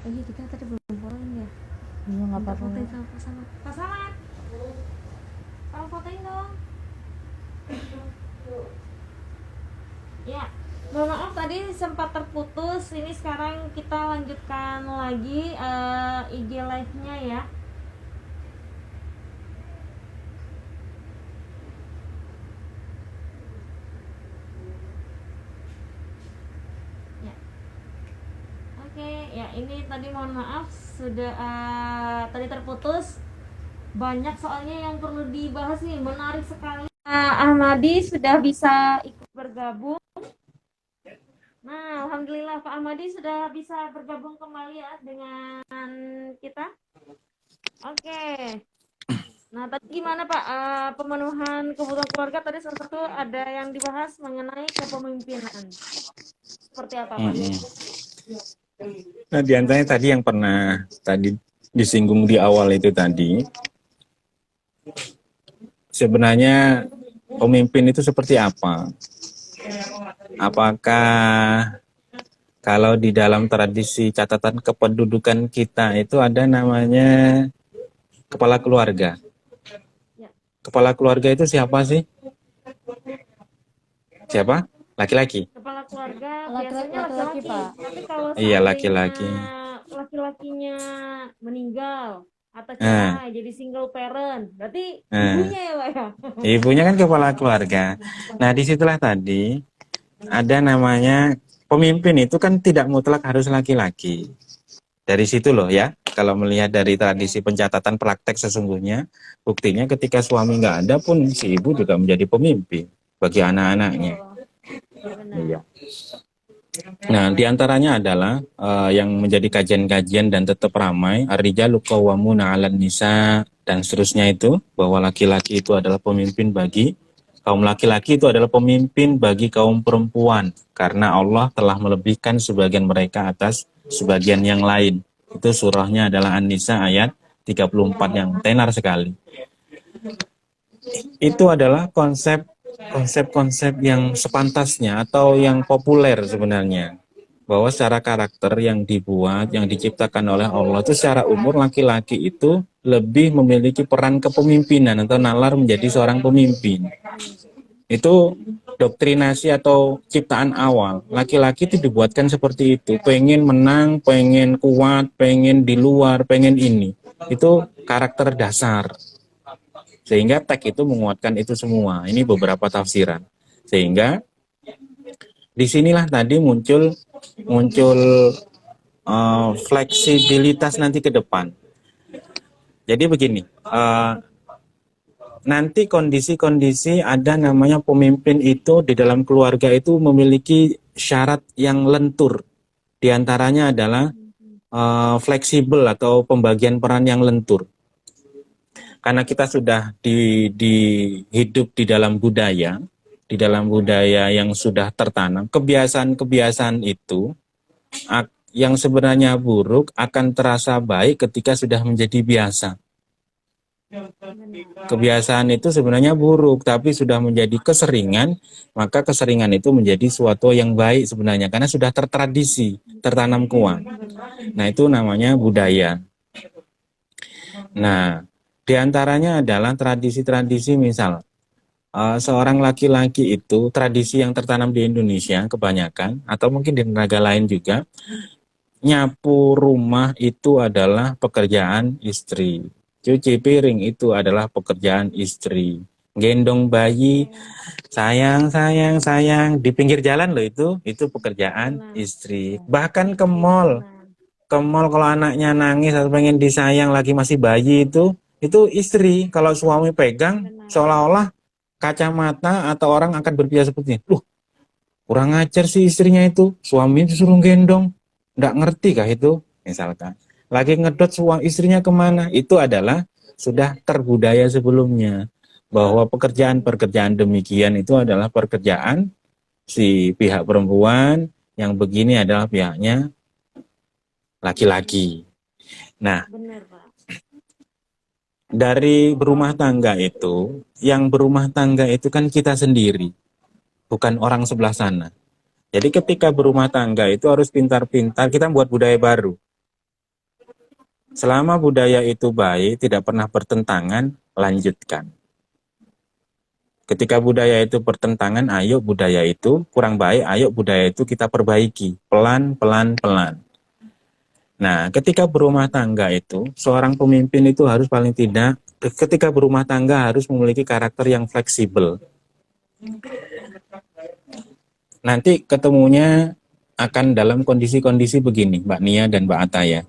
Oh iya, kita tadi belum fotoin ya. Iya nggak Minta apa-apa. fotoin sama Pak Samad. Pak Samad, tolong fotoin dong. Ya, mohon maaf tadi sempat terputus. Ini sekarang kita lanjutkan lagi IG live-nya ya. Ya. Oke, ya ini tadi mohon maaf sudah tadi terputus. Banyak soalnya yang perlu dibahas nih, menarik sekali. Ahmadi sudah bisa ikut bergabung. Nah, alhamdulillah Pak Ahmadi sudah bisa bergabung kembali ya dengan kita. Oke. Nah, tadi gimana Pak pemenuhan kebutuhan keluarga, tadi salah satu ada yang dibahas mengenai kepemimpinan. Seperti apa Pak? Nah, di antaranya tadi yang pernah tadi disinggung di awal itu tadi, sebenarnya pemimpin itu seperti apa? Apakah kalau di dalam tradisi catatan kependudukan kita itu ada namanya kepala keluarga? Ya. Kepala keluarga itu siapa sih? Siapa? Laki-laki? Kepala keluarga biasanya Laki-laki laki-laki, Pak. tapi kalau Iya, seandainya laki-laki. laki-lakinya meninggal atau Nah, cerai jadi single parent, berarti nah, ibunya ya Pak ya? ibunya kan kepala keluarga. Nah, disitulah tadi ada namanya pemimpin itu kan tidak mutlak harus laki-laki. Dari situ loh ya, kalau melihat dari tradisi pencatatan praktek sesungguhnya, buktinya ketika suami nggak ada pun si ibu juga menjadi pemimpin bagi anak-anaknya. Ya benar. Iya. Nah, diantaranya adalah yang menjadi kajian-kajian dan tetap ramai, ar-rijalu qawwamuna 'alan nisa dan seterusnya itu, bahwa laki-laki itu adalah pemimpin bagi kaum laki-laki itu adalah pemimpin bagi kaum perempuan karena Allah telah melebihkan sebagian mereka atas sebagian yang lain. Itu surahnya adalah An-Nisa ayat 34 yang tenar sekali. Itu adalah konsep-konsep yang sepantasnya atau yang populer sebenarnya, bahwa secara karakter yang dibuat, yang diciptakan oleh Allah itu secara umur laki-laki itu lebih memiliki peran kepemimpinan atau nalar menjadi seorang pemimpin. Itu doktrinasi atau ciptaan awal. Laki-laki itu dibuatkan seperti itu, pengen menang, pengen kuat, pengen di luar, pengen ini. Itu karakter dasar. Sehingga teks itu menguatkan itu semua. Ini beberapa tafsiran. Sehingga disinilah tadi muncul fleksibilitas nanti ke depan. Jadi begini, nanti kondisi-kondisi ada namanya pemimpin itu di dalam keluarga itu memiliki syarat yang lentur. Di antaranya adalah fleksibel atau pembagian peran yang lentur. Karena kita sudah hidup di dalam budaya yang sudah tertanam, kebiasaan-kebiasaan itu yang sebenarnya buruk akan terasa baik ketika sudah menjadi biasa. Kebiasaan itu sebenarnya buruk, tapi sudah menjadi keseringan, maka keseringan itu menjadi suatu yang baik sebenarnya, karena sudah tertradisi, tertanam kuat. Nah, itu namanya budaya. Nah, diantaranya adalah tradisi-tradisi misal, seorang laki-laki itu, tradisi yang tertanam di Indonesia kebanyakan, atau mungkin di negara lain juga, nyapu rumah itu adalah pekerjaan istri. Cuci piring itu adalah pekerjaan istri. Gendong bayi, sayang, sayang, sayang, di pinggir jalan loh itu pekerjaan istri. Bahkan ke mall kalau anaknya nangis atau pengen disayang lagi masih bayi itu istri. Kalau suami pegang, seolah-olah kacamata atau orang akan berpikir seperti ini. Loh, kurang ajar sih istrinya itu, suami disuruh gendong. Nggak ngerti kah itu? Misalkan lagi ngedot istrinya kemana, itu adalah sudah terbudaya sebelumnya, bahwa pekerjaan-pekerjaan demikian itu adalah pekerjaan si pihak perempuan, yang begini adalah pihaknya laki-laki. Nah, dari berumah tangga itu, yang berumah tangga itu kan kita sendiri, bukan orang sebelah sana. Jadi ketika berumah tangga itu harus pintar-pintar, kita buat budaya baru. Selama budaya itu baik, tidak pernah bertentangan, lanjutkan. Ketika budaya itu bertentangan, ayo budaya itu kurang baik, ayo budaya itu kita perbaiki. Pelan, pelan, pelan. Nah, ketika berumah tangga itu, seorang pemimpin itu harus paling tidak, ketika berumah tangga harus memiliki karakter yang fleksibel. Nanti ketemunya akan dalam kondisi-kondisi begini, Mbak Nia dan Mbak Ataya.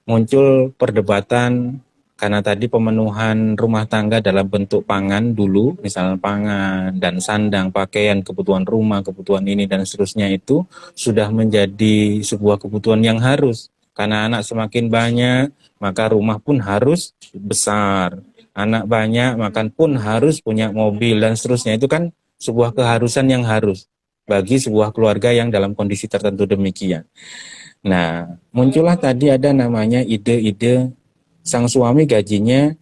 Muncul perdebatan karena tadi pemenuhan rumah tangga dalam bentuk pangan dulu, misalnya pangan dan sandang, pakaian, kebutuhan rumah, kebutuhan ini dan seterusnya itu sudah menjadi sebuah kebutuhan yang harus. Karena anak semakin banyak, maka rumah pun harus besar. Anak banyak, makan pun harus punya mobil dan seterusnya. Itu kan sebuah keharusan yang harus bagi sebuah keluarga yang dalam kondisi tertentu demikian. Nah, muncullah tadi ada namanya ide-ide sang suami gajinya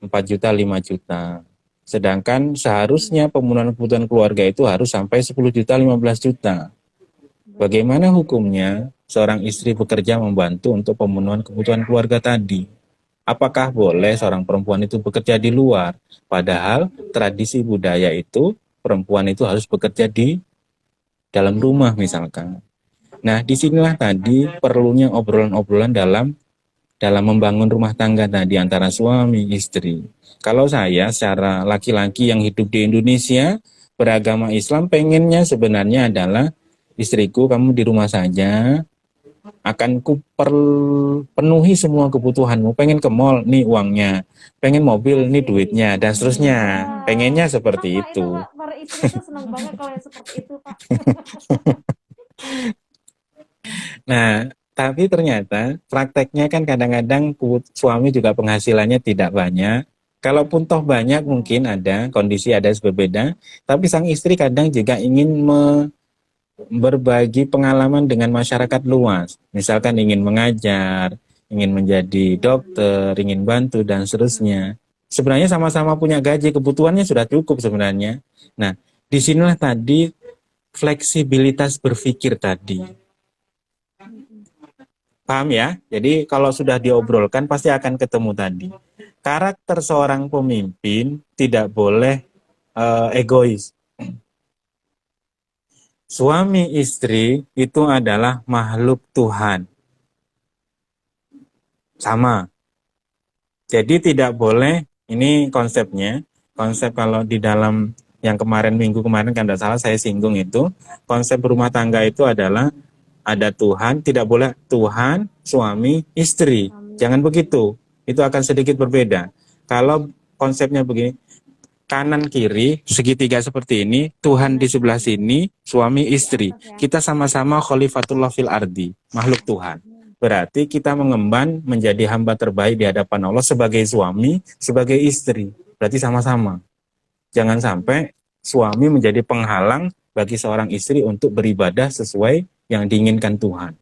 4 juta, 5 juta. Sedangkan seharusnya pemenuhan kebutuhan keluarga itu harus sampai 10 juta, 15 juta. Bagaimana hukumnya seorang istri bekerja membantu untuk pemenuhan kebutuhan keluarga tadi? Apakah boleh seorang perempuan itu bekerja di luar? Padahal tradisi budaya itu perempuan itu harus bekerja di dalam rumah misalkan. Nah, disinilah tadi perlunya obrolan-obrolan dalam membangun rumah tangga tadi antara suami istri. Kalau saya secara laki-laki yang hidup di Indonesia beragama Islam pengennya sebenarnya adalah istriku kamu di rumah saja akan penuhi semua kebutuhanmu. Pengen ke mall, nih uangnya. Pengen mobil, nih duitnya dan seterusnya. Pengennya Senang seperti Pak itu itu. Pak, para istri itu senang banget kalau yang seperti itu Pak. Nah, tapi ternyata prakteknya kan kadang-kadang suami juga penghasilannya tidak banyak. Kalaupun toh banyak mungkin ada, kondisi ada berbeda. Tapi sang istri kadang juga ingin berbagi pengalaman dengan masyarakat luas. Misalkan ingin mengajar, ingin menjadi dokter, ingin bantu, dan seterusnya. Sebenarnya sama-sama punya gaji, kebutuhannya sudah cukup sebenarnya. Nah, disinilah tadi fleksibilitas berpikir tadi. Paham ya? Jadi kalau sudah diobrolkan pasti akan ketemu tadi. Karakter seorang pemimpin tidak boleh egois. Suami istri itu adalah makhluk Tuhan. Sama. Jadi tidak boleh, ini konsepnya, konsep kalau di dalam yang kemarin minggu kemarin kan tidak salah saya singgung itu, konsep rumah tangga itu adalah ada Tuhan, tidak boleh Tuhan, suami, istri. Jangan begitu. Itu akan sedikit berbeda. Kalau konsepnya begini, kanan kiri segitiga seperti ini, Tuhan di sebelah sini, suami istri. Kita sama-sama khalifatullah fil ardi, makhluk Tuhan. Berarti kita mengemban menjadi hamba terbaik di hadapan Allah sebagai suami, sebagai istri. Berarti sama-sama. Jangan sampai suami menjadi penghalang bagi seorang istri untuk beribadah sesuai yang diinginkan Tuhan.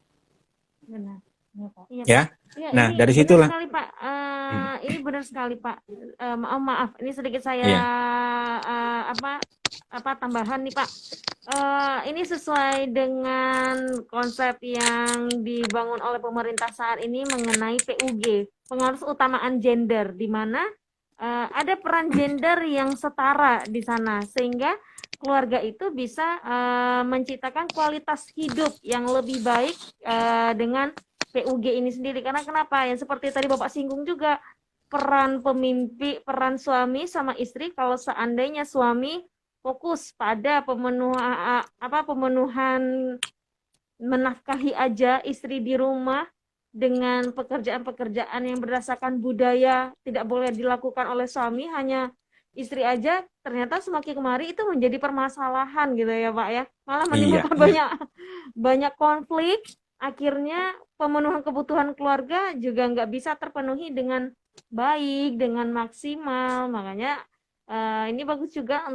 Benar. Iya, Pak. Ya. Iya, Nah, ini dari benar situlah. sekali Pak. Ini benar sekali Pak. Maaf, ini sedikit saya Iya. apa tambahan nih Pak. Ini sesuai dengan konsep yang dibangun oleh pemerintah saat ini mengenai PUG, pengaruh utamaan gender, di mana ada peran gender yang setara di sana, sehingga keluarga itu bisa menciptakan kualitas hidup yang lebih baik dengan PUG ini sendiri. Karena kenapa? Yang seperti tadi Bapak singgung juga, peran pemimpi, peran suami sama istri, kalau seandainya suami fokus pada pemenuhan menafkahi aja istri di rumah dengan pekerjaan-pekerjaan yang berdasarkan budaya tidak boleh dilakukan oleh suami, hanya istri aja, ternyata semakin kemari itu menjadi permasalahan gitu ya Pak ya, malah menimbulkan banyak konflik. Akhirnya pemenuhan kebutuhan keluarga juga nggak bisa terpenuhi dengan baik, dengan maksimal. Makanya ini bagus juga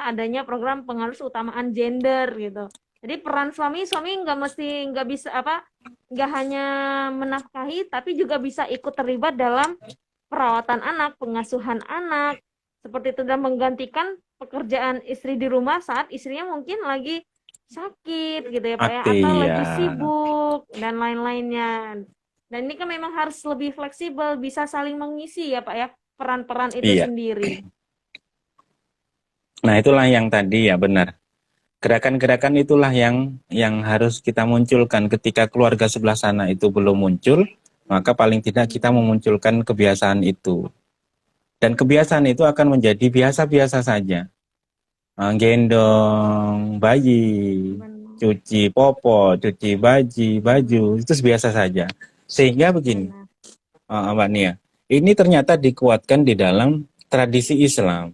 adanya program pengaruh utamaan gender gitu. Jadi peran suami nggak bisa nggak hanya menafkahi, tapi juga bisa ikut terlibat dalam perawatan anak, pengasuhan anak, seperti itu, dan menggantikan pekerjaan istri di rumah saat istrinya mungkin lagi sakit gitu ya Pak ya, atau lagi sibuk dan lain-lainnya. Dan ini kan memang harus lebih fleksibel, bisa saling mengisi ya Pak ya, peran-peran itu Iya. sendiri. Nah, itulah yang tadi ya benar. Gerakan-gerakan itulah yang harus kita munculkan ketika keluarga sebelah sana itu belum muncul, maka paling tidak kita memunculkan kebiasaan itu. Dan kebiasaan itu akan menjadi biasa-biasa saja. Gendong bayi, Benar. cuci popok, cuci baju, itu biasa saja. Sehingga begini, Benar. Mbak Nia, ini ternyata dikuatkan di dalam tradisi Islam.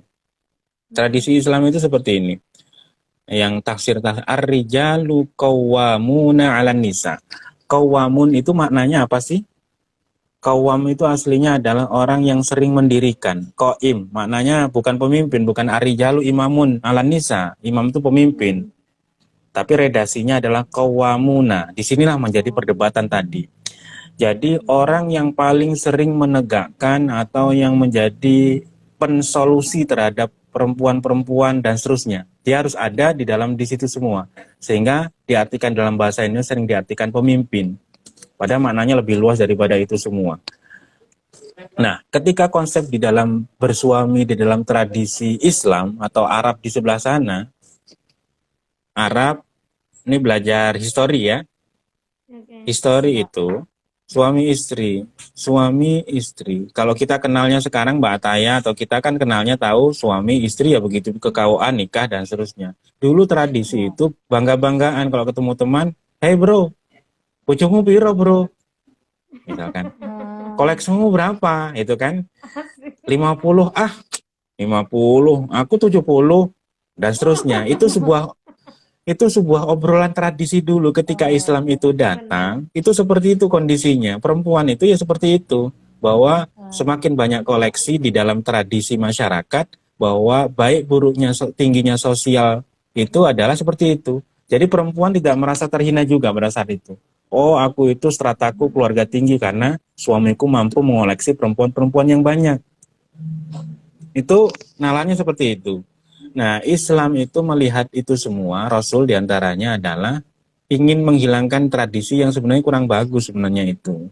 Tradisi Islam itu seperti ini. Yang tafsir ar-rijalu qawwamuna 'alan nisa. Qawwamun itu maknanya apa sih? Qawwam itu aslinya adalah orang yang sering mendirikan. Qaim maknanya bukan pemimpin, bukan ar-rijalu imamun 'alan nisa. Imam itu pemimpin. Tapi redasinya adalah qawwamuna. Disinilah menjadi perdebatan tadi. Jadi orang yang paling sering menegakkan atau yang menjadi pensolusi terhadap perempuan-perempuan dan seterusnya, dia harus ada di situ semua. Sehingga diartikan dalam bahasa ini sering diartikan pemimpin. Padahal maknanya lebih luas daripada itu semua. Nah, ketika konsep di dalam bersuami di dalam tradisi Islam atau Arab di sebelah sana, Arab ini belajar histori ya. Histori itu suami istri. Kalau kita kenalnya sekarang Mbak Ataya atau kita kan kenalnya tahu suami istri ya begitu ke KUA nikah dan seterusnya. Dulu tradisi itu bangga-banggaan kalau ketemu teman, "Hey bro, bojomu piro bro?" Misalkan, "Koleksimu berapa?" Itu kan 50, 50, aku 70 dan seterusnya. Itu sebuah obrolan tradisi dulu ketika Islam itu datang, itu seperti itu kondisinya. Perempuan itu ya seperti itu, bahwa semakin banyak koleksi di dalam tradisi masyarakat, bahwa baik buruknya tingginya sosial itu adalah seperti itu. Jadi perempuan tidak merasa terhina juga pada saat itu. Oh, aku itu strataku keluarga tinggi karena suamiku mampu mengoleksi perempuan-perempuan yang banyak. Itu nalarnya seperti itu. Nah, Islam itu melihat itu semua, Rasul diantaranya adalah ingin menghilangkan tradisi yang sebenarnya kurang bagus sebenarnya itu.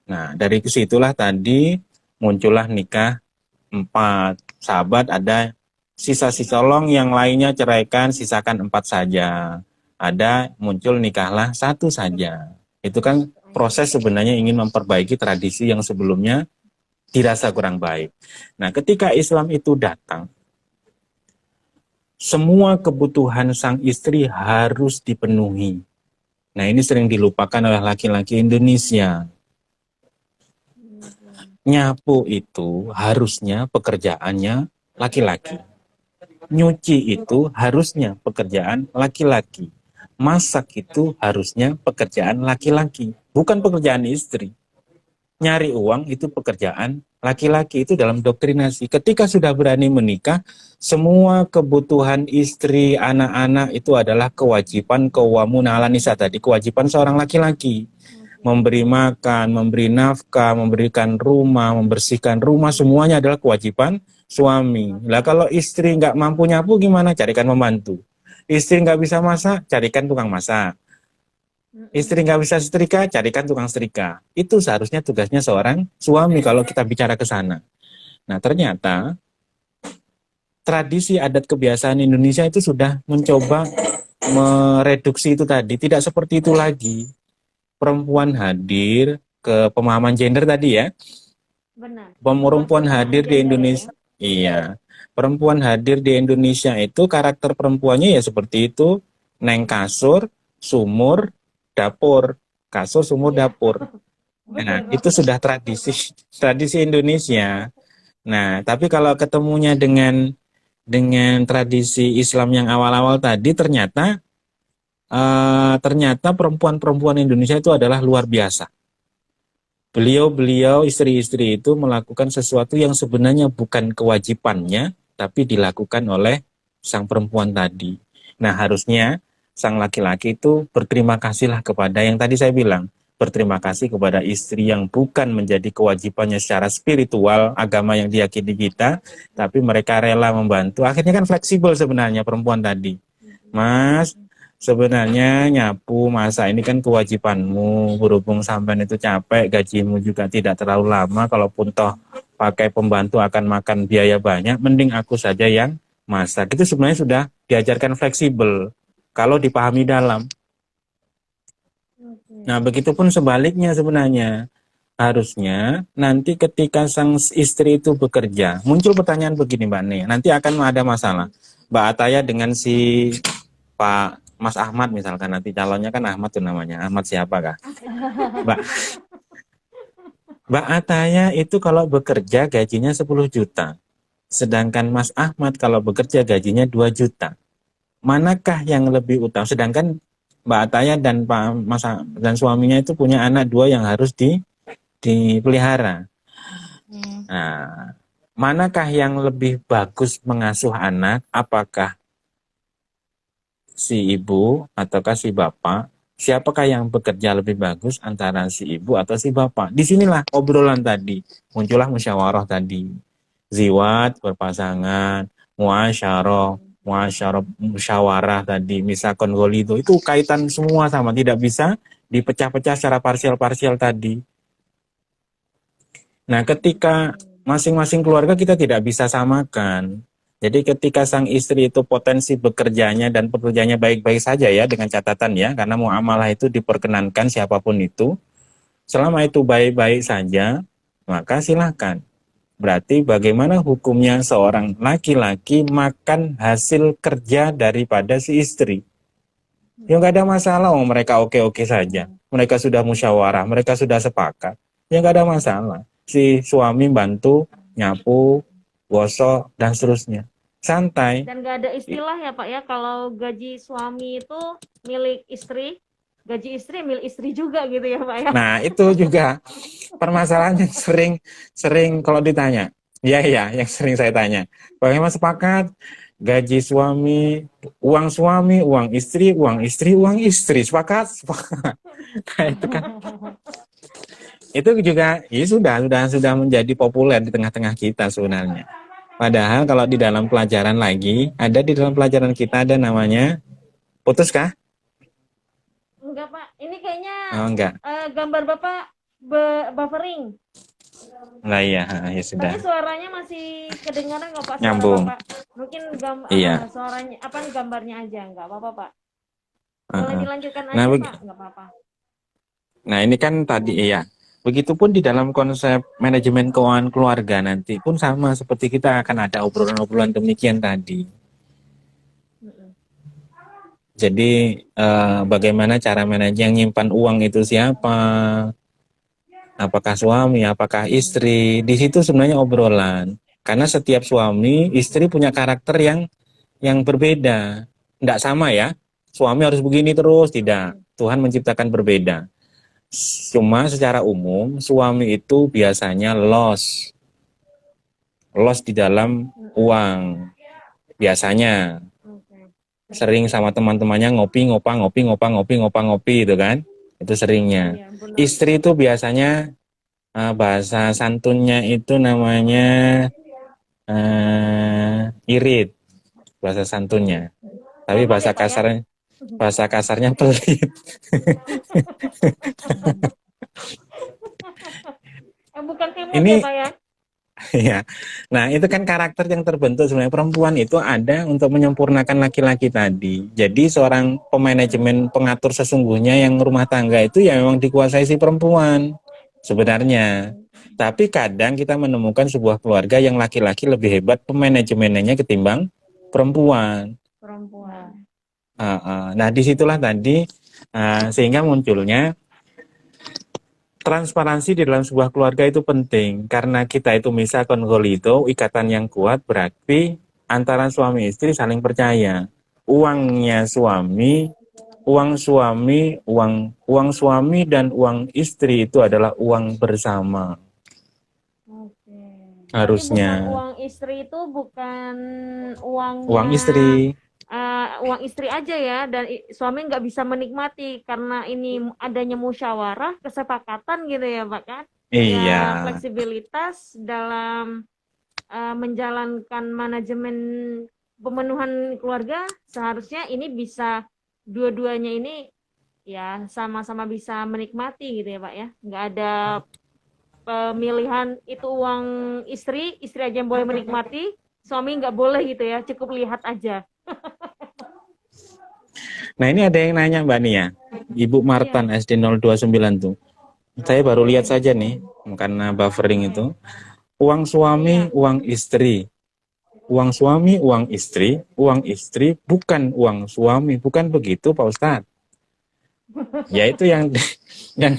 Nah, dari situlah tadi muncullah nikah 4. Sahabat ada sisa-sisa long yang lainnya ceraikan, sisakan 4 saja. Ada muncul nikahlah 1 saja. Itu kan proses sebenarnya ingin memperbaiki tradisi yang sebelumnya dirasa kurang baik. Nah, ketika Islam itu datang, semua kebutuhan sang istri harus dipenuhi. Nah, ini sering dilupakan oleh laki-laki Indonesia. Nyapu itu harusnya pekerjaannya laki-laki. Nyuci itu harusnya pekerjaan laki-laki. Masak itu harusnya pekerjaan laki-laki, bukan pekerjaan istri. Nyari uang itu pekerjaan laki-laki, itu dalam doktrinasi. Ketika sudah berani menikah, semua kebutuhan istri, anak-anak itu adalah kewajiban qawwamuna 'alan nisa tadi, kewajiban seorang laki-laki. Memberi makan, memberi nafkah, memberikan rumah, membersihkan rumah, semuanya adalah kewajiban suami. Lah kalau istri nggak mampu nyapu gimana? Carikan membantu. Istri nggak bisa masak, carikan tukang masak. Istri nggak bisa setrika, carikan tukang setrika. Itu seharusnya tugasnya seorang suami kalau kita bicara ke sana. Nah, ternyata tradisi adat kebiasaan Indonesia itu sudah mencoba mereduksi itu tadi. Tidak seperti itu lagi. Perempuan hadir ke pemahaman gender tadi ya. Benar. Perempuan hadir di Indonesia. Iya. Perempuan hadir di Indonesia itu karakter perempuannya ya seperti itu. Neng kasur, sumur, dapur, kasur, sumur, dapur. Nah, itu sudah tradisi Indonesia. Nah, tapi kalau ketemunya dengan tradisi Islam yang awal-awal tadi, ternyata perempuan-perempuan Indonesia itu adalah luar biasa. Beliau istri-istri itu melakukan sesuatu yang sebenarnya bukan kewajibannya, tapi dilakukan oleh sang perempuan tadi. Nah, harusnya sang laki-laki itu berterima kasihlah kepada yang tadi saya bilang, berterima kasih kepada istri yang bukan menjadi kewajibannya secara spiritual, agama yang diyakini kita, tapi mereka rela membantu. Akhirnya kan fleksibel sebenarnya perempuan tadi. Mas, Sebenarnya nyapu, masak ini kan kewajibanmu. Berhubung sampean itu capek, gajimu juga tidak terlalu lama. Kalaupun toh pakai pembantu akan makan biaya banyak, mending aku saja yang masak. Itu sebenarnya sudah diajarkan fleksibel kalau dipahami dalam. Nah, Oke. begitupun sebaliknya sebenarnya. Harusnya nanti ketika sang istri itu bekerja, muncul pertanyaan begini Mbak Ne, nanti akan ada masalah. Mbak Ataya dengan si Pak Mas Ahmad misalkan, nanti calonnya kan Ahmad tuh namanya. Ahmad siapa kah? Mbak Mbak Ataya itu kalau bekerja gajinya 10 juta. Sedangkan Mas Ahmad kalau bekerja gajinya 2 juta. Manakah yang lebih utama? Sedangkan Mbak Ataya dan Pak Mas dan suaminya itu punya anak dua yang harus dipelihara. Hmm. Nah, manakah yang lebih bagus mengasuh anak? Apakah si ibu ataukah si bapak? Siapakah yang bekerja lebih bagus antara si ibu atau si bapak? Disinilah obrolan tadi. Muncullah musyawarah tadi. Ziwat berpasangan, muasyarah, musyawarah tadi, misakon golido. Itu kaitan semua sama. Tidak bisa dipecah-pecah secara parsial-parsial tadi. Nah, ketika masing-masing keluarga kita tidak bisa samakan. Jadi ketika sang istri itu potensi bekerjanya dan pekerjaannya baik-baik saja ya, dengan catatan ya, karena muamalah itu diperkenankan siapapun itu, selama itu baik-baik saja, maka silahkan. Berarti bagaimana hukumnya seorang laki-laki makan hasil kerja daripada si istri? Ya nggak ada masalah, oh mereka oke-oke saja. Mereka sudah musyawarah, mereka sudah sepakat. Ya nggak ada masalah. Si suami bantu nyapu, gosok, dan seterusnya. Santai. Dan nggak ada istilah ya Pak ya, kalau gaji suami itu milik istri, gaji istri milik istri juga gitu ya Pak ya. Nah itu juga permasalahan yang sering kalau ditanya. Ya ya, yang sering saya tanya. Bagaimana sepakat? Gaji suami, uang istri, uang istri, uang istri. Sepakat? Sepakat. Nah, itu kan itu juga ya sudah menjadi populer di tengah-tengah kita sebenarnya. Padahal kalau di dalam pelajaran lagi, ada di dalam pelajaran kita ada namanya putus kah? Enggak Pak, ini kayaknya Oh enggak. gambar Bapak buffering. Lah iya, ya sudah. Tapi suaranya masih kedengaran nggak Pak, suara Nyambung. Bapak? Mungkin Iya. suaranya apa nih, gambarnya aja nggak apa-apa Pak. Boleh Heeh. dilanjutkan Nah, aja Pak, nggak apa-apa. nah ini kan tadi iya. Begitupun di dalam konsep manajemen keuangan keluarga nanti pun sama seperti kita akan ada obrolan-obrolan demikian tadi. Mm-mm. Jadi bagaimana cara manajer yang nyimpan uang itu siapa? Apakah suami, apakah istri? Di situ sebenarnya obrolan. Karena setiap suami, istri punya karakter yang berbeda. Tidak sama ya. Suami harus begini terus, tidak. Tuhan menciptakan berbeda. Cuma secara umum, suami itu biasanya loss di dalam uang. Biasanya Oke. sering sama teman-temannya ngopi, ngopi itu kan. Itu seringnya. Iya, benar. Istri itu biasanya bahasa santunnya itu namanya irit, bahasa santunnya. Tapi Hemat ya Pak ya. bahasa kasarnya pelit. Bukan kemot ya Ini Pak ya. ya. Nah, itu kan karakter yang terbentuk sebenarnya. Perempuan itu ada untuk menyempurnakan laki-laki tadi. Jadi seorang pemanajemen pengatur sesungguhnya yang rumah tangga itu ya memang dikuasai si perempuan sebenarnya. Tapi kadang kita menemukan sebuah keluarga yang laki-laki lebih hebat pemanajemennya ketimbang perempuan. Perempuan. Nah, disitulah tadi sehingga munculnya transparansi di dalam sebuah keluarga itu penting karena kita itu misalkan golito, ikatan yang kuat berarti antara suami istri saling percaya. Uangnya suami, uang suami dan uang istri itu adalah uang bersama. Oke. Berarti Harusnya bukan uang istri itu bukan uang uangnya istri. uang istri aja ya, dan suami nggak bisa menikmati karena ini adanya musyawarah kesepakatan gitu ya Pak kan, Iya, ya fleksibilitas dalam menjalankan manajemen pemenuhan keluarga, seharusnya ini bisa dua-duanya ini ya sama-sama bisa menikmati gitu ya Pak ya. Nggak ada pemilihan itu uang istri, istri aja yang boleh menikmati, suami nggak boleh gitu ya, cukup lihat aja. Nah ini ada yang nanya Mbak Nia, Ibu Iya, Martan SD 029 tuh. Saya baru lihat saja nih, karena buffering itu. Uang suami, iya. uang istri. Uang suami, uang istri bukan uang suami. Bukan begitu Pak Ustadz. Ya itu yang yang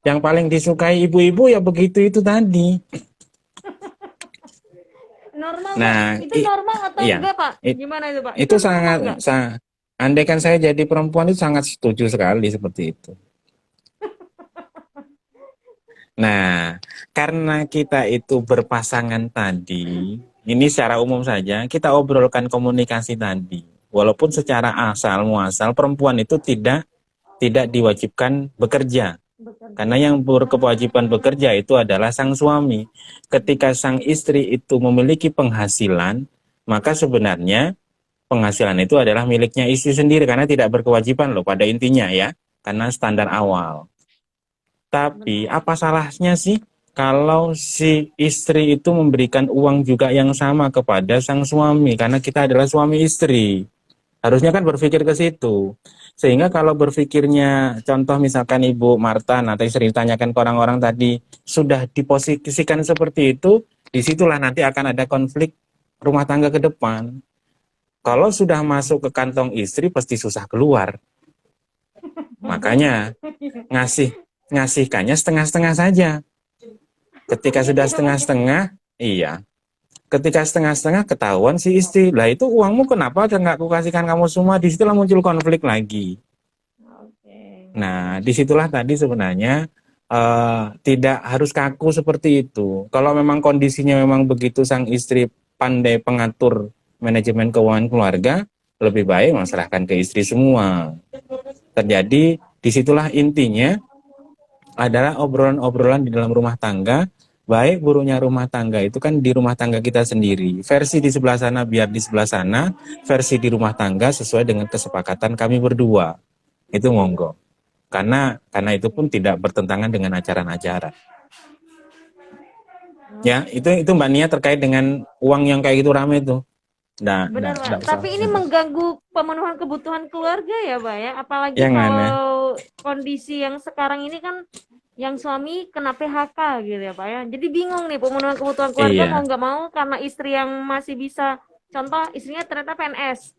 yang paling disukai ibu-ibu ya begitu itu tadi. Normal Pak, Nah, itu normal atau iya, enggak Pak? Gimana itu Pak? Itu itu normal sangat, enggak? andai kan saya jadi perempuan itu sangat setuju sekali seperti itu. Nah, karena kita itu berpasangan tadi, ini secara umum saja, kita obrolkan komunikasi tadi. Walaupun secara asal muasal perempuan itu tidak diwajibkan bekerja. Karena Bekerja. yang berkewajiban Hmm, bekerja itu adalah sang suami. Ketika sang istri itu memiliki penghasilan, maka sebenarnya penghasilan itu adalah miliknya istri sendiri karena tidak berkewajiban loh pada intinya ya, karena standar awal. Tapi benar. apa salahnya sih kalau si istri itu memberikan uang juga yang sama kepada sang suami karena kita adalah suami istri. Harusnya kan berpikir ke situ. Sehingga kalau berpikirnya contoh misalkan Ibu Marta nanti sering tanyakan ke orang-orang tadi sudah diposisikan seperti itu, disitulah nanti akan ada konflik rumah tangga ke depan. Kalau sudah masuk ke kantong istri pasti susah keluar. Makanya ngasih ngasihkannya setengah-setengah saja. Ketika sudah Iya Pak. setengah-setengah, iya. Ketika setengah-setengah ketahuan si istri, lah itu uangmu kenapa nggak aku kasihkan kamu semua? Disitulah muncul konflik lagi. Oke. Nah, disitulah tadi sebenarnya tidak harus kaku seperti itu. Kalau memang kondisinya memang begitu, sang istri pandai pengatur manajemen keuangan keluarga, lebih baik masalahkan ke istri semua. Terjadi disitulah intinya adalah obrolan-obrolan di dalam rumah tangga. Baik buruknya rumah tangga itu kan di rumah tangga kita sendiri. Versi di sebelah sana biar di sebelah sana, versi di rumah tangga sesuai dengan kesepakatan kami berdua. Itu monggo. Karena itu pun tidak bertentangan dengan ajaran-ajaran. Ya, Oke. itu Mbak Nia terkait dengan uang yang kayak gitu rame itu. Benar, Pak. Nggak usah. Tapi ini mengganggu pemenuhan kebutuhan keluarga ya, Pak ya. Apalagi Yang mana? kalau kondisi yang sekarang ini kan yang suami kena PHK gitu ya, Pak ya. Jadi bingung nih pemenuhan kebutuhan keluarga mau Iya. nggak mau karena istri yang masih bisa, contoh istrinya ternyata PNS,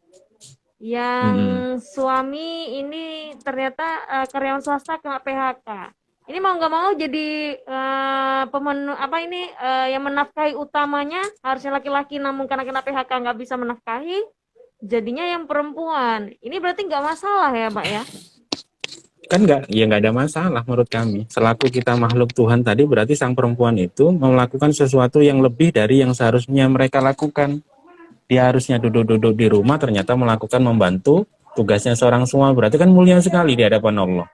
yang Mm-mm. suami ini ternyata karyawan swasta kena PHK. Ini mau nggak mau jadi apa ini yang menafkahi utamanya harusnya laki-laki, namun karena kena PHK nggak bisa menafkahi, jadinya yang perempuan. Ini berarti nggak masalah ya Pak ya? Kan nggak ada masalah menurut kami. Selaku kita makhluk Tuhan tadi berarti sang perempuan itu melakukan sesuatu yang lebih dari yang seharusnya mereka lakukan. Dia harusnya duduk-duduk di rumah ternyata melakukan membantu tugasnya seorang suami. Berarti kan mulia sekali di hadapan Allah.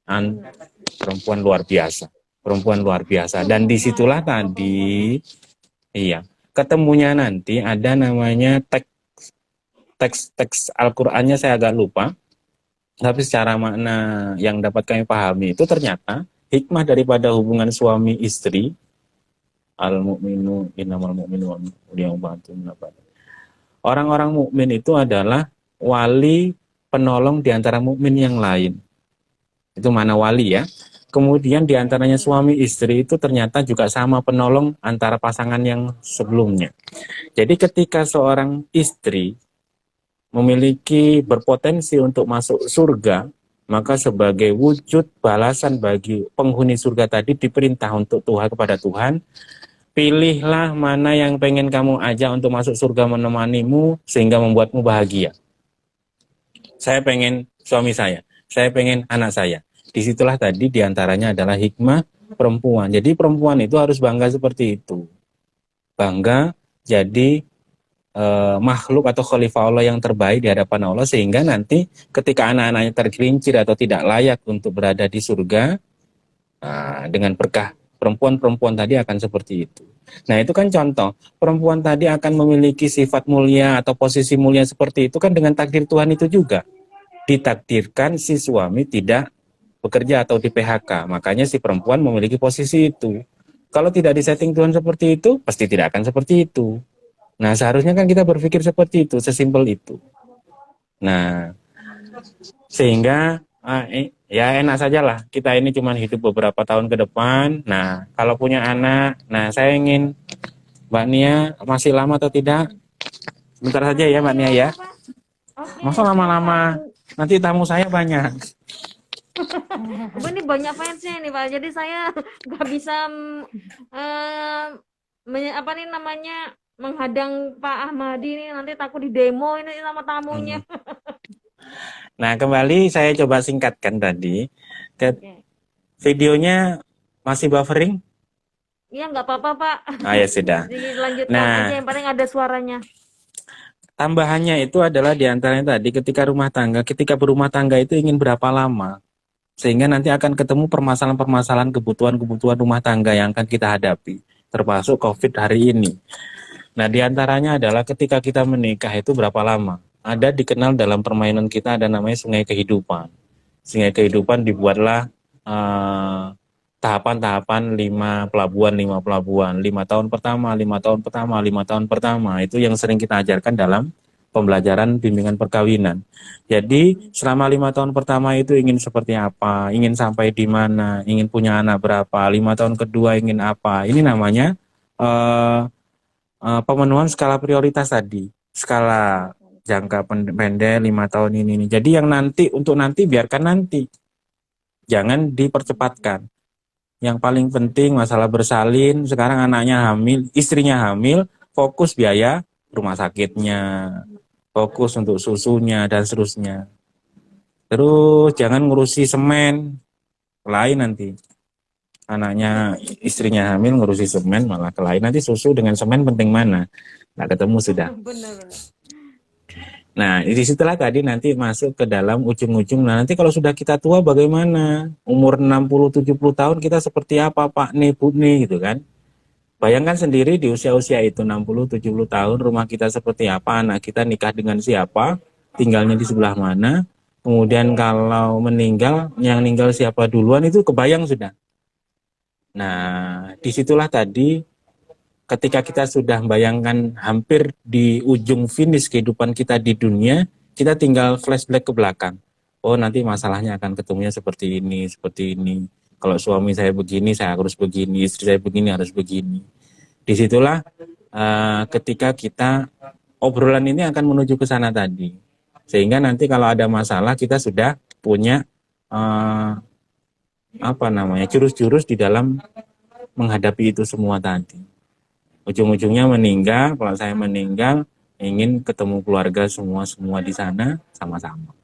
Benar. Perempuan luar biasa. Perempuan luar biasa. Dan disitulah tadi, iya, ketemunya nanti ada namanya teks Al-Qur'annya saya agak lupa. Tapi secara makna yang dapat kami pahami itu ternyata hikmah daripada hubungan suami istri, al mukminu innamal mukminu yang bantu. Orang-orang mukmin itu adalah wali penolong di antara mukmin yang lain. Itu mana wali ya. Kemudian di antaranya suami istri itu ternyata juga sama penolong antara pasangan yang sebelumnya. Jadi ketika seorang istri memiliki berpotensi untuk masuk surga, maka sebagai wujud balasan bagi penghuni surga tadi diperintah untuk Tuhan kepada Tuhan, pilihlah mana yang pengen kamu ajak untuk masuk surga menemanimu sehingga membuatmu bahagia. Saya pengen suami saya pengen anak saya. Disitulah tadi diantaranya adalah hikmah perempuan. Jadi perempuan itu harus bangga seperti itu. Bangga jadi makhluk atau khalifah Allah yang terbaik di hadapan Allah sehingga nanti ketika anak-anaknya tergelincir atau tidak layak untuk berada di surga, dengan berkah perempuan-perempuan tadi akan seperti itu. Nah itu kan contoh perempuan tadi akan memiliki sifat mulia atau posisi mulia seperti itu kan dengan takdir Tuhan itu juga. ditakdirkan si suami tidak bekerja atau di PHK. Makanya si perempuan memiliki posisi itu. Kalau tidak disetting Tuhan seperti itu, pasti tidak akan seperti itu. Nah, seharusnya kan kita berpikir seperti itu, sesimpel itu. Nah, sehingga ya enak saja lah. Kita ini cuma hidup beberapa tahun ke depan. Nah, kalau punya anak, nah saya ingin Mbak Nia masih lama atau tidak? Sebentar saja ya Mbak Nia ya. Oke, Masa siap, lama-lama? Pak. Nanti tamu saya banyak. Ini banyak fansnya nih Pak. Jadi saya nggak bisa apa nih namanya menghadang Pak Ahmadi nih, nanti takut di demo ini sama tamunya. Nah, kembali saya coba singkatkan tadi. Oke. Videonya masih buffering? Iya nggak apa-apa Pak. Ya sudah. Dilanjutkan aja, yang paling ada suaranya. Tambahannya itu adalah diantaranya tadi ketika berumah tangga itu ingin berapa lama, sehingga nanti akan ketemu permasalahan-permasalahan kebutuhan rumah tangga yang akan kita hadapi, termasuk COVID hari ini. Nah, diantaranya adalah ketika kita menikah itu berapa lama. Ada dikenal dalam permainan kita ada namanya sungai kehidupan. Sungai kehidupan dibuatlah tahapan-tahapan 5 pelabuhan, 5 tahun pertama, 5 tahun pertama, 5 tahun pertama. Itu yang sering kita ajarkan dalam pembelajaran bimbingan perkawinan. Jadi selama 5 tahun pertama itu ingin seperti apa, ingin sampai di mana, ingin punya anak berapa, 5 tahun kedua ingin apa. Ini namanya pemenuhan skala prioritas tadi, skala jangka pendek 5 tahun ini. Jadi yang untuk nanti biarkan nanti, jangan dipercepatkan. Yang paling penting masalah bersalin, sekarang anaknya hamil, istrinya hamil, fokus biaya rumah sakitnya, fokus untuk susunya dan seterusnya. Terus jangan ngurusi semen, lain nanti. Anaknya, istrinya hamil ngurusi semen malah ke lain. Nanti susu dengan semen penting mana? Nggak ketemu sudah. Benar. Nah, disitulah tadi nanti masuk ke dalam ujung-ujung. Nah, nanti kalau sudah kita tua bagaimana? Umur 60-70 tahun kita seperti apa Pak nih, Bu nih, gitu kan? Bayangkan sendiri di usia-usia itu 60-70 tahun rumah kita seperti apa, anak kita nikah dengan siapa, tinggalnya di sebelah mana, kemudian kalau meninggal, yang meninggal siapa duluan itu kebayang sudah. Nah, disitulah tadi ketika kita sudah membayangkan hampir di ujung finish kehidupan kita di dunia, kita tinggal flashback ke belakang. Oh, nanti masalahnya akan ketemunya seperti ini, seperti ini. Kalau suami saya begini, saya harus begini. Istri saya begini, harus begini. Disitulah ketika kita obrolan ini akan menuju ke sana tadi. Sehingga nanti kalau ada masalah, kita sudah punya jurus-jurus di dalam menghadapi itu semua tadi. Ujung-ujungnya meninggal, kalau saya meninggal, ingin ketemu keluarga semua di sana sama-sama.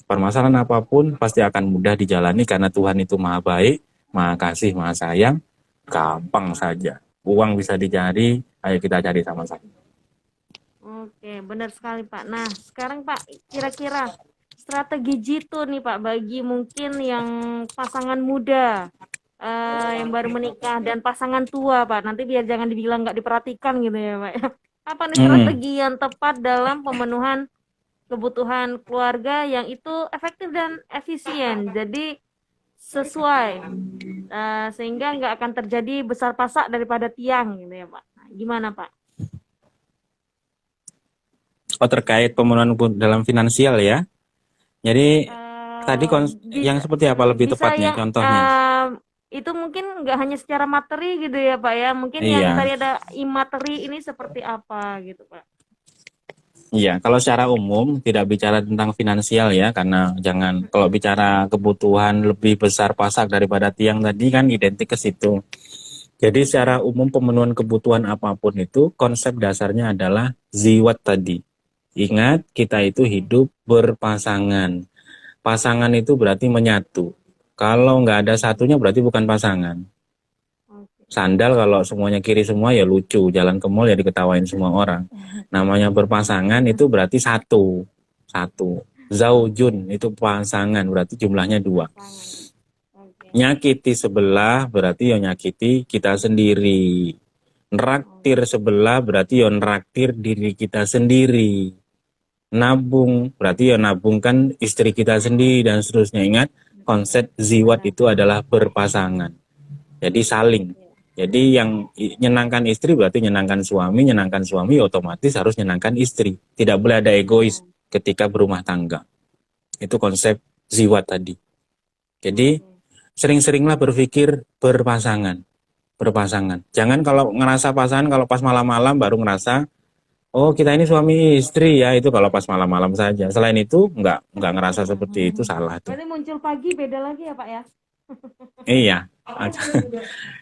Permasalahan apapun pasti akan mudah dijalani karena Tuhan itu maha baik, maha kasih, maha sayang, gampang saja. Uang bisa dicari, ayo kita cari sama-sama. Oke, benar sekali Pak. Nah, sekarang Pak, kira-kira strategi jitu nih Pak, bagi mungkin yang pasangan muda, yang baru menikah dan pasangan tua Pak, nanti biar jangan dibilang nggak diperhatikan gitu ya Pak. Apa nih strategi yang tepat dalam pemenuhan kebutuhan keluarga yang itu efektif dan efisien, jadi sesuai, sehingga nggak akan terjadi besar pasak daripada tiang gitu ya Pak. Nah, gimana Pak? Oh, terkait pemenuhan dalam finansial ya. Jadi tadi yang seperti apa lebih tepatnya contohnya? Itu mungkin nggak hanya secara materi gitu ya Pak ya, mungkin yang tadi ada imateri ini seperti apa gitu Pak. Iya, kalau secara umum tidak bicara tentang finansial ya, karena kalau bicara kebutuhan lebih besar pasak daripada tiang tadi kan identik ke situ. Jadi secara umum pemenuhan kebutuhan apapun itu konsep dasarnya adalah ziwat tadi. Ingat, kita itu hidup berpasangan. Pasangan itu berarti menyatu. Kalau nggak ada satunya berarti bukan pasangan. Sandal kalau semuanya kiri semua ya lucu, jalan ke mall ya diketawain semua orang. Namanya berpasangan itu berarti satu. Zaujun itu pasangan, berarti jumlahnya 2. Nyakiti sebelah berarti ya nyakiti kita sendiri. Neraktir sebelah berarti ya neraktir diri kita sendiri. Nabung, berarti ya nabung kan istri kita sendiri dan seterusnya. Ingat, konsep ziwat itu adalah berpasangan. Jadi saling. Jadi yang nyenangkan istri berarti nyenangkan suami otomatis harus nyenangkan istri. Tidak boleh ada egois ketika berumah tangga. Itu konsep ziwat tadi. Jadi sering-seringlah berpikir berpasangan. Berpasangan. Jangan kalau ngerasa pasangan, kalau pas malam-malam baru ngerasa, oh kita ini suami istri ya, itu kalau pas malam-malam saja. Selain itu nggak ngerasa seperti itu, salah tuh. Berarti muncul pagi beda lagi ya Pak ya? Iya.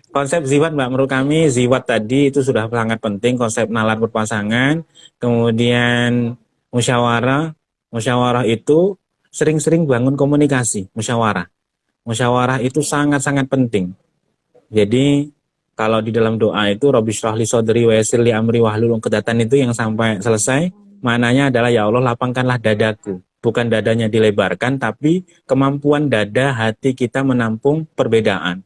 Konsep ziwat Mbak, menurut kami ziwat tadi itu sudah sangat penting, konsep nalar berpasangan, kemudian musyawarah. Musyawarah itu sering-sering bangun komunikasi, musyawarah. Musyawarah itu sangat-sangat penting. Jadi kalau di dalam doa itu Rabbi shrah li shodri wa yassir li amri wahlul 'uqdatam itu yang sampai selesai maknanya adalah ya Allah lapangkanlah dadaku. Bukan dadanya dilebarkan tapi kemampuan dada hati kita menampung perbedaan.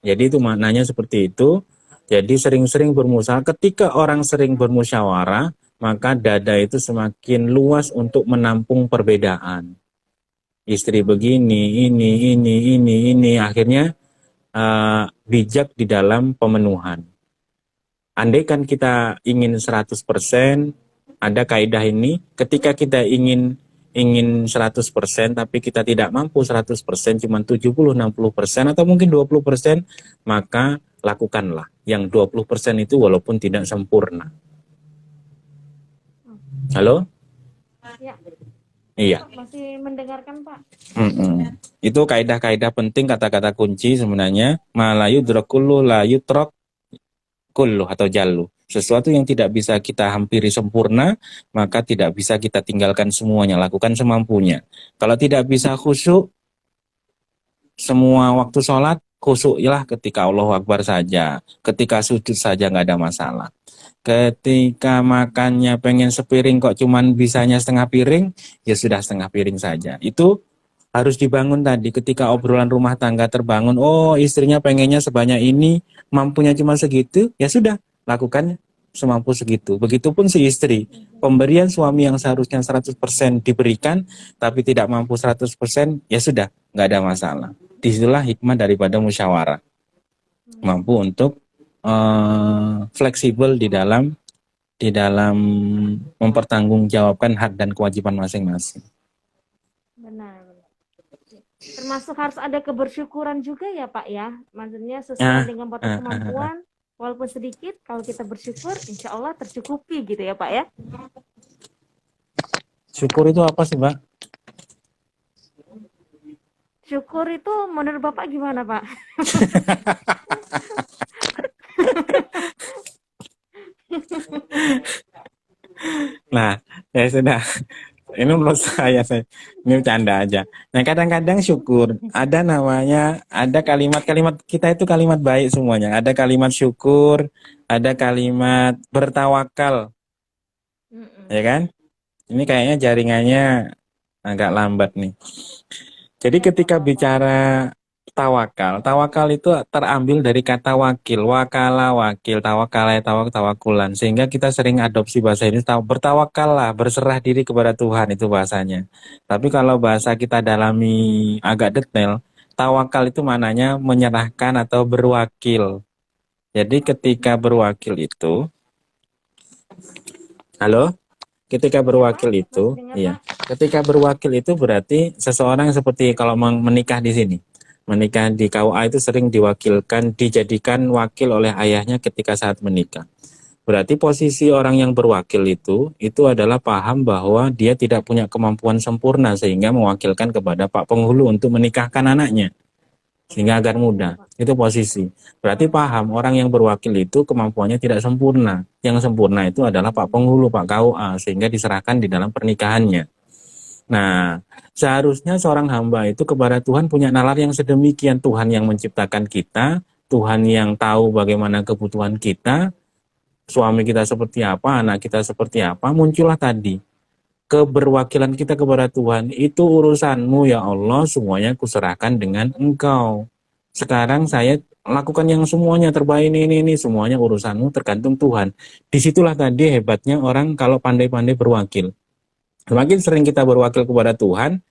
Jadi itu maknanya seperti itu. Jadi sering-sering bermusyawarah. Ketika orang sering bermusyawarah, maka dada itu semakin luas untuk menampung perbedaan. Istri begini, ini. Akhirnya bijak di dalam pemenuhan. Andai kan kita ingin 100%, ada kaidah ini, ketika kita ingin 100% tapi kita tidak mampu 100%, cuma 70-60% atau mungkin 20%, maka lakukanlah yang 20% itu walaupun tidak sempurna. Halo? Ya. Iya. Masih mendengarkan Pak. Itu kaidah-kaidah penting, kata-kata kunci sebenarnya. Malayu drakulu la yutrok kullu atau jallu. Sesuatu yang tidak bisa kita hampiri sempurna, maka tidak bisa kita tinggalkan semuanya, lakukan semampunya. Kalau tidak bisa khusyuk, semua waktu sholat, khusyuklah ketika Allahu Akbar saja. Ketika sujud saja nggak ada masalah. Ketika makannya pengen sepiring kok cuman bisanya setengah piring, ya sudah setengah piring saja. Itu harus dibangun tadi. Ketika obrolan rumah tangga terbangun, oh istrinya pengennya sebanyak ini, mampunya cuma segitu, ya sudah, lakukan semampu segitu. Begitupun si istri, pemberian suami yang seharusnya 100% diberikan, tapi tidak mampu 100%, ya sudah, nggak ada masalah. Disitulah hikmah daripada musyawarah. Mampu untuk fleksibel di dalam mempertanggungjawabkan hak dan kewajiban masing-masing. Benar. Termasuk harus ada kebersyukuran juga ya Pak ya. Maksudnya sesuai dengan batas kemampuan, walaupun sedikit, kalau kita bersyukur, insya Allah tercukupi gitu ya Pak ya. Syukur itu apa sih Mbak? Syukur itu menurut Bapak gimana Pak? Nah, ya sudah. Ini menurut saya ini bercanda aja. Nah, kadang-kadang syukur, ada namanya, ada kalimat-kalimat, kita itu kalimat baik semuanya. Ada kalimat syukur, ada kalimat bertawakal. Ya kan? Ini kayaknya jaringannya agak lambat nih. Jadi ketika bicara tawakal itu terambil dari kata wakil, wakala, wakil, tawakalai, tawakulan. Sehingga kita sering adopsi bahasa ini, bertawakallah, berserah diri kepada Tuhan, itu bahasanya. Tapi kalau bahasa kita dalami agak detail, tawakal itu maknanya menyerahkan atau berwakil. Jadi ketika berwakil itu, halo? Ketika berwakil itu, iya. Ketika berwakil itu berarti seseorang seperti kalau menikah di sini. Menikah di KUA itu sering diwakilkan, dijadikan wakil oleh ayahnya ketika saat menikah. Berarti posisi orang yang berwakil itu adalah paham bahwa dia tidak punya kemampuan sempurna sehingga mewakilkan kepada Pak Penghulu untuk menikahkan anaknya. Sehingga agar mudah. Itu posisi. Berarti paham orang yang berwakil itu kemampuannya tidak sempurna. Yang sempurna itu adalah Pak Penghulu, Pak KUA, sehingga diserahkan di dalam pernikahannya. Nah, seharusnya seorang hamba itu kepada Tuhan punya nalar yang sedemikian. Tuhan yang menciptakan kita, Tuhan yang tahu bagaimana kebutuhan kita, suami kita seperti apa, anak kita seperti apa, muncullah tadi. Keberwakilan kita kepada Tuhan, itu urusanmu ya Allah, semuanya kuserahkan dengan Engkau. Sekarang saya lakukan yang semuanya terbaik, ini semuanya urusanmu, tergantung Tuhan. Disitulah tadi hebatnya orang kalau pandai-pandai berwakil. Semakin sering kita berwakil kepada Tuhan,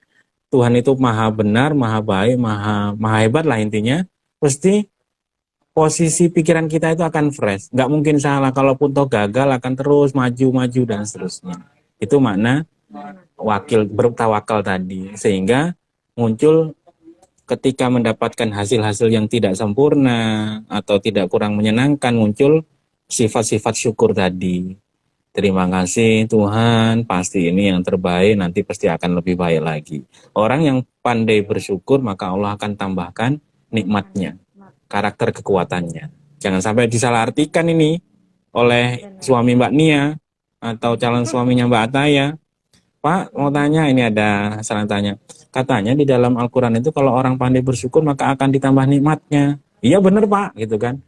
Tuhan itu maha benar, maha baik, maha hebat lah intinya. Pasti posisi pikiran kita itu akan fresh, nggak mungkin salah. Kalaupun toh gagal akan terus maju dan seterusnya. Itu makna wakil bertawakal tadi, sehingga muncul ketika mendapatkan hasil-hasil yang tidak sempurna atau tidak kurang menyenangkan, muncul sifat-sifat syukur tadi. Terima kasih Tuhan, pasti ini yang terbaik, nanti pasti akan lebih baik lagi. Orang yang pandai bersyukur, maka Allah akan tambahkan nikmatnya, karakter kekuatannya. Jangan sampai disalahartikan ini oleh suami Mbak Nia atau calon suaminya Mbak Ataya. Pak, mau tanya, ini ada saran tanya. Katanya di dalam Al-Quran itu kalau orang pandai bersyukur maka akan ditambah nikmatnya. Iya benar Pak, gitu kan.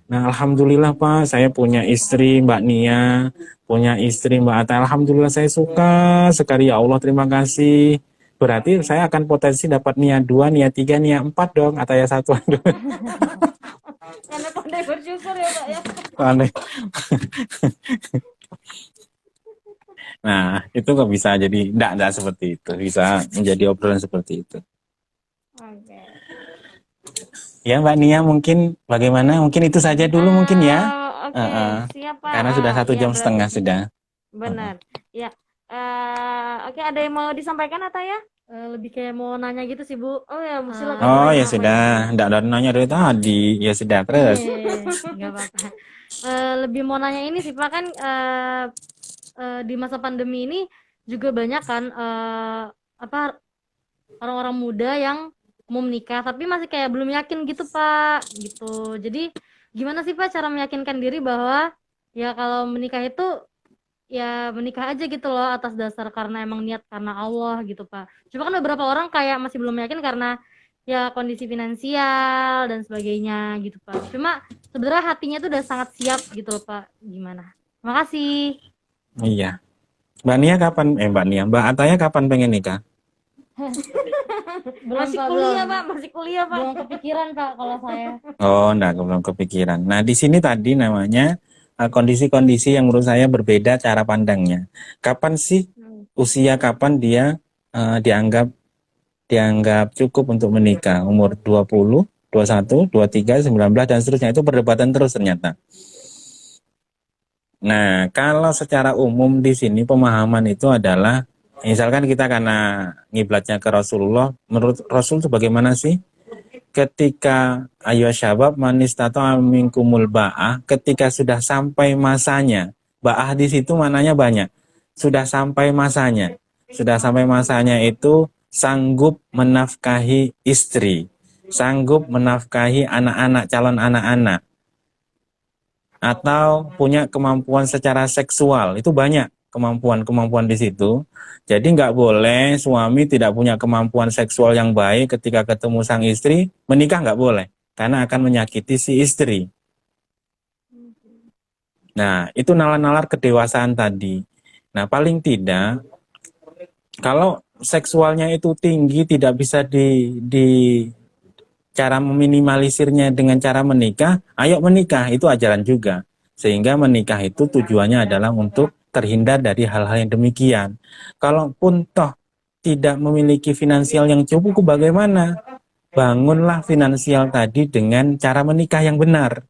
Nah Alhamdulillah Pak, saya punya istri Mbak Nia, punya istri Mbak Ataya. Alhamdulillah saya suka sekali, ya Allah terima kasih. Berarti saya akan potensi dapat Nia 2, Nia 3, Nia 4 dong, Ataya 1. Karena pandai bersyukur ya Pak ya. Pandai. Nah, itu kok bisa jadi enggak seperti itu. Bisa menjadi obrolan seperti itu. Oke. Ya, Mbak Nia mungkin bagaimana? Mungkin itu saja dulu mungkin ya. Oke, siap Pak. Karena sudah 1 jam ya, setengah sudah. Benar. Ya. Oke, ada yang mau disampaikan Ataya? Lebih kayak mau nanya gitu sih Bu. Oh ya, silakan. Oh ya sudah, enggak ada nanya dari tadi. Ya sudah, terus. Enggak apa-apa. Lebih mau nanya ini sih Pak, kan di masa pandemi ini juga banyak kan orang-orang muda yang mau menikah tapi masih kayak belum yakin gitu Pak gitu. Jadi gimana sih Pak cara meyakinkan diri bahwa ya kalau menikah itu ya menikah aja gitu loh atas dasar karena emang niat karena Allah gitu Pak. Cuma kan beberapa orang kayak masih belum yakin karena ya kondisi finansial dan sebagainya gitu Pak. Cuma sebenarnya hatinya tuh udah sangat siap gitu loh Pak. Gimana? Makasih. Iya. Mbak Nia kapan? Mbak Ataya kapan pengen nikah? Masih kuliah Pak, masih kuliah Pak. Belum kepikiran Pak kalau saya. Oh, enggak, belum kepikiran. Nah, di sini tadi namanya kondisi-kondisi yang menurut saya berbeda cara pandangnya. Kapan sih usia kapan dia dianggap cukup untuk menikah? Umur 20, 21, 23, 19 dan seterusnya. Itu perdebatan terus ternyata. Nah, kalau secara umum di sini pemahaman itu adalah misalkan kita karena ngiblatnya ke Rasulullah, menurut Rasul itu bagaimana sih? Ketika ayo syabab manis tato minkumul ba'ah, ketika sudah sampai masanya, ba'ah di situ mananya banyak. Sudah sampai masanya. Sudah sampai masanya itu sanggup menafkahi istri, sanggup menafkahi anak-anak, calon anak-anak, atau punya kemampuan secara seksual. Itu banyak kemampuan-kemampuan di situ. Jadi nggak boleh suami tidak punya kemampuan seksual yang baik ketika ketemu sang istri, menikah nggak boleh. Karena akan menyakiti si istri. Nah, itu nalar-nalar kedewasaan tadi. Nah, paling tidak, kalau seksualnya itu tinggi, tidak bisa cara meminimalisirnya dengan cara menikah, ayo menikah, itu ajaran juga. Sehingga menikah itu tujuannya adalah untuk terhindar dari hal-hal yang demikian. Kalaupun toh tidak memiliki finansial yang cukup, bagaimana? Bangunlah finansial tadi dengan cara menikah yang benar.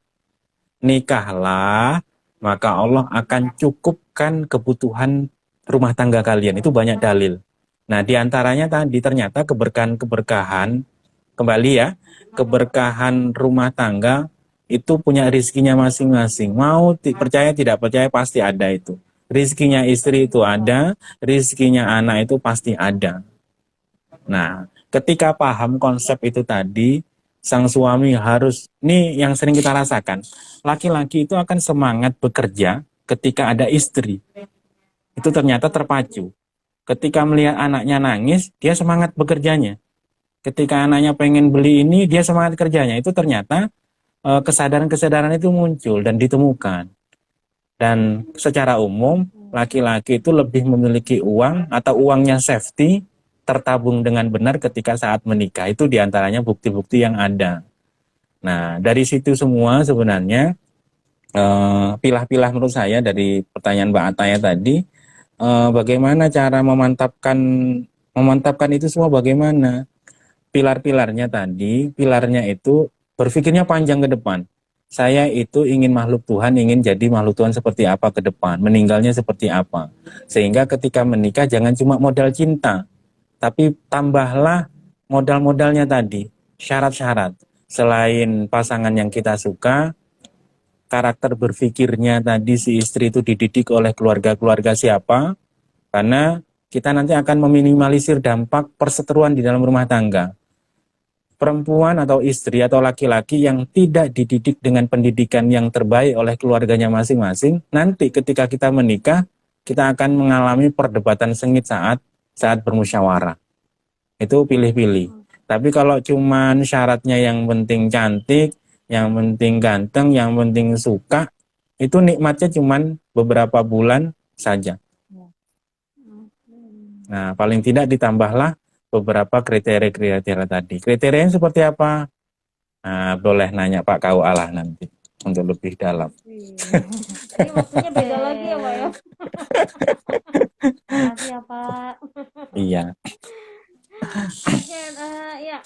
Nikahlah, maka Allah akan cukupkan kebutuhan rumah tangga kalian. Itu banyak dalil. Nah, diantaranya tadi ternyata keberkahan-keberkahan, kembali ya, keberkahan rumah tangga itu punya rizkinya masing-masing. Mau percaya tidak percaya pasti ada itu. Rizkinya istri itu ada, rizkinya anak itu pasti ada. Nah, ketika paham konsep itu tadi, sang suami harus, ini yang sering kita rasakan, laki-laki itu akan semangat bekerja ketika ada istri. Itu ternyata terpacu. Ketika melihat anaknya nangis, dia semangat bekerjanya. Ketika anaknya pengen beli ini, dia semangat kerjanya. Itu ternyata kesadaran-kesadaran itu muncul dan ditemukan. Dan secara umum, laki-laki itu lebih memiliki uang atau uangnya safety, tertabung dengan benar ketika saat menikah. Itu diantaranya bukti-bukti yang ada. Nah, dari situ semua sebenarnya pilah-pilah menurut saya dari pertanyaan Mbak Ataya tadi, bagaimana cara memantapkan itu semua bagaimana? Pilar-pilarnya tadi, pilarnya itu berpikirnya panjang ke depan. Saya itu ingin makhluk Tuhan, ingin jadi makhluk Tuhan seperti apa ke depan, meninggalnya seperti apa. Sehingga ketika menikah jangan cuma modal cinta, tapi tambahlah modal-modalnya tadi, syarat-syarat. Selain pasangan yang kita suka, karakter berpikirnya tadi si istri itu dididik oleh keluarga-keluarga siapa, karena kita nanti akan meminimalisir dampak perseteruan di dalam rumah tangga. Perempuan atau istri atau laki-laki yang tidak dididik dengan pendidikan yang terbaik oleh keluarganya masing-masing, nanti ketika kita menikah, kita akan mengalami perdebatan sengit saat bermusyawarah. Itu pilih-pilih. Tapi kalau cuman syaratnya yang penting cantik, yang penting ganteng, yang penting suka, itu nikmatnya cuman beberapa bulan saja. Nah, paling tidak ditambahlah beberapa kriteria-kriteria tadi. Kriterianya seperti apa? Nah, boleh nanya Pak KUA lah nanti untuk lebih dalam. Ini waktunya beda lagi ya Pak ya. Makasih ya Pak. Iya. Oke, ya.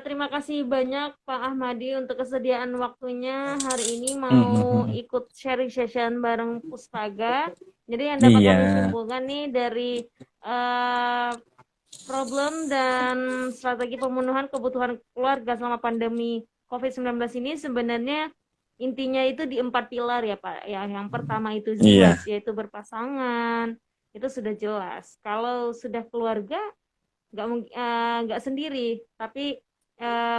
Terima kasih banyak Pak Ahmadi untuk kesediaan waktunya hari ini mau ikut sharing session bareng Puspaga. Jadi yang dapat kami simpulkan nih dari problem dan strategi pemenuhan kebutuhan keluarga selama pandemi COVID-19 ini sebenarnya intinya itu di 4 pilar ya Pak. Yang pertama itu ziwaj, yaitu berpasangan. Itu sudah jelas. Kalau sudah keluarga nggak sendiri, tapi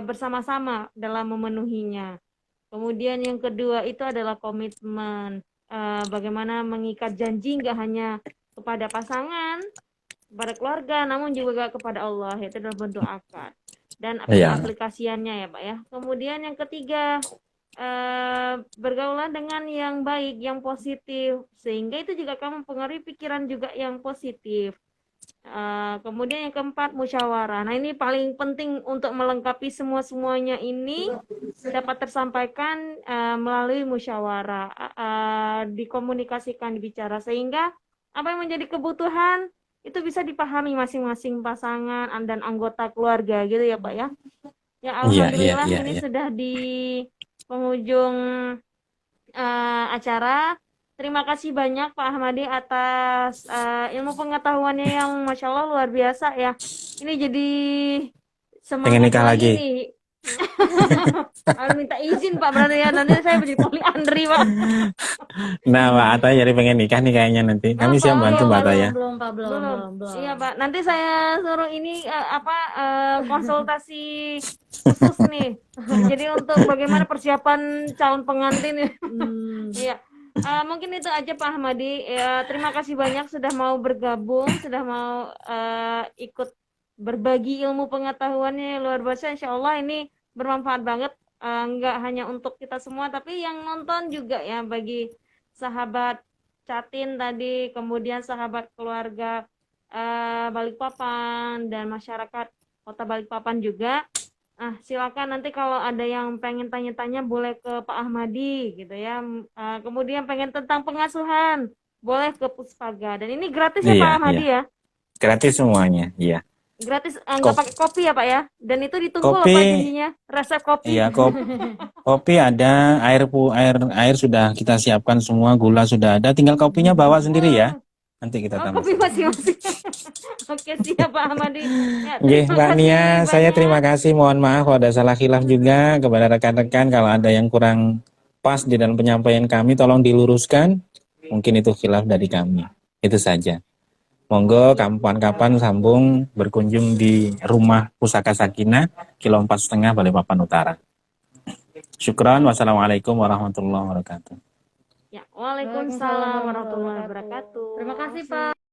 bersama-sama dalam memenuhinya. Kemudian yang kedua itu adalah komitmen. Bagaimana mengikat janji nggak hanya kepada pasangan, kepada keluarga, namun juga kepada Allah, yaitu dalam bentuk akad dan aplikasiannya ya Pak ya. Kemudian yang ketiga, bergaulan dengan yang baik, yang positif, sehingga itu juga akan mempengaruhi pikiran juga yang positif. Kemudian yang keempat, musyawarah. Nah ini paling penting untuk melengkapi semuanya ini dapat tersampaikan melalui musyawarah, dikomunikasikan, dibicara, sehingga apa yang menjadi kebutuhan itu bisa dipahami masing-masing pasangan dan anggota keluarga gitu ya Pak ya. Ya alhamdulillah ini sudah di penghujung acara. Terima kasih banyak Pak Ahmadi atas ilmu pengetahuannya yang Masya Allah luar biasa ya. Ini jadi semangat lagi nih. Harus minta izin Pak berarti ya, nanti saya jadi poliandri Pak. Nah Mbak Ataya jadi pengen nikah nih kayaknya nanti. Kami siap bantu Mbak Ataya. Belum Pak, belum. Iya Pak, nanti saya suruh ini konsultasi khusus nih. Jadi untuk bagaimana persiapan calon pengantin ya. Iya. Mungkin itu aja Pak Ahmadi. Ya, terima kasih banyak sudah mau bergabung, sudah mau ikut berbagi ilmu pengetahuannya luar biasa. Insya Allah ini bermanfaat banget, nggak hanya untuk kita semua, tapi yang nonton juga ya, bagi sahabat Catin tadi, kemudian sahabat keluarga Balikpapan dan masyarakat Kota Balikpapan juga. Silakan nanti kalau ada yang pengen tanya-tanya boleh ke Pak Ahmadi gitu ya. Kemudian pengen tentang pengasuhan boleh ke Puspaga. Dan ini gratis ya Pak Ahmadi ya? Gratis semuanya, iya. Gratis, nggak pakai kopi ya Pak ya? Dan itu ditunggu loh Pak janjinya, resep kopi. Iya, kopi ada, air sudah kita siapkan semua, gula sudah ada, tinggal kopinya bawa sendiri ya. Nanti kita tambah. Kopi masing-masing. Oke, siap Pak Ahmadi. Ya, Mbak Nia, saya terima kasih. Mohon maaf kalau ada salah khilaf juga kepada rekan-rekan. Kalau ada yang kurang pas di dalam penyampaian kami, tolong diluruskan. Mungkin itu khilaf dari kami. Itu saja. Monggo kapan-kapan sambung berkunjung di rumah Pusaka Sakinah, Kilo 4,5 Balikpapan Utara. Syukran. Wassalamualaikum warahmatullahi wabarakatuh. Ya, waalaikumsalam warahmatullahi wabarakatuh. Terima kasih Pak.